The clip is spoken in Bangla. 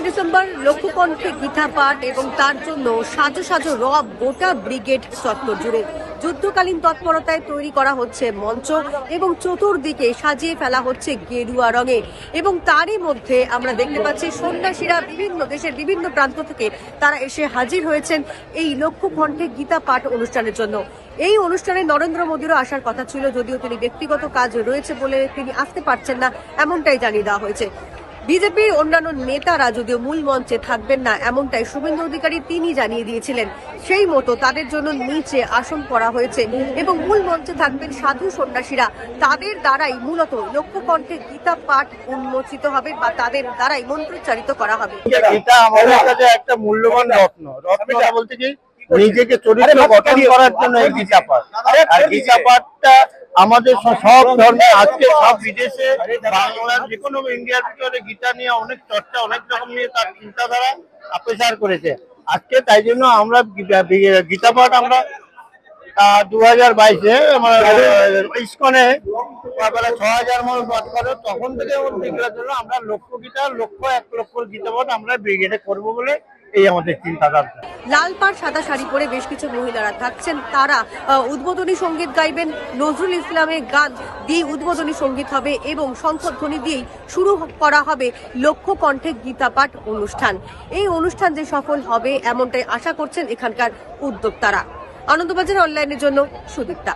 ডিসেম্বর লক্ষ্যকণ্ঠে গীতা পাঠ এবং তার জন্য সাজো সাজো রব গোটা ব্রিগেড চত্বর জুড়ে। যুদ্ধকালীন তৎপরতায় তৈরি করা হচ্ছে মঞ্চ এবং চতুর্দিকে সাজিয়ে ফেলা হচ্ছে গেরুয়া রঙে, এবং তারই মধ্যে আমরা দেখতে পাচ্ছি সন্ন্যাসীরা বিভিন্ন দেশের বিভিন্ন প্রান্ত থেকে তারা এসে হাজির হয়েছেন এই লক্ষ্যকণ্ঠে গীতা পাঠ অনুষ্ঠানের জন্য। এই অনুষ্ঠানে নরেন্দ্র মোদীরও আসার কথা ছিল, যদিও তিনি ব্যক্তিগত কাজ রয়েছে বলে তিনি আসতে পারছেন না, এমনটাই জানিয়ে দেওয়া হয়েছে। বিজেপির অন্যান্য নেতারা যদিও মূল মঞ্চে থাকবেন না, এমনটাই শুভেন্দু অধিকারী তিনি জানিয়ে দিয়েছিলেন। সেই মতো তাদের জন্য নিচে আসন করা হয়েছে এবং মূল মঞ্চে থাকবেন সাধু সন্ন্যাসীরা। তাদের দ্বারাই মূলত লক্ষ্যকণ্ঠে গীতা পাঠ উন্মোচিত হবে বা তাদের দ্বারাই মন্ত্রোচ্চারিত করা হবে। এটা আমাদের কাছে একটা মূল্যবান রত্ন বলতে কি নিজেকে চরিত্র গঠন করার জন্য এই গীতা পাঠ। আর গীতা পাঠটা আমাদের সব ধর্মে আজকে সব বিদেশে বাংলার যে কোনো ইন্ডিয়ার ভিতরে গীতা নিয়ে অনেক চর্চা, অনেক রকম নিয়ে তার চিন্তাধারা প্রচার করেছে আজকে। তাই জন্য আমরা গীতা পাঠ আমরা 2022-এ ইস্কনে 6000 মানুষ পাঠ করে, তখন থেকে আমরা এক লক্ষ গীতা পাঠ আমরা ব্রিগেডে করবো বলে এই আমাদের চিন্তাধারা। লাল পাড় সাদা শাড়ি পরে বেশ কিছু মহিলারা থাকছেন, তারা উদ্বোধনী সঙ্গীত গাইবেন। নজরুল ইসলামের গান দিয়ে উদ্বোধনী সঙ্গীত হবে এবং শঙ্খধ্বনি দিয়েই শুরু করা হবে লক্ষ্যকণ্ঠে গীতা পাঠ অনুষ্ঠান। এই অনুষ্ঠান যে সফল হবে এমনটাই আশা করছেন এখানকার উদ্যোক্তারা। আনন্দবাজার অনলাইনের জন্য সুদীপ্তা।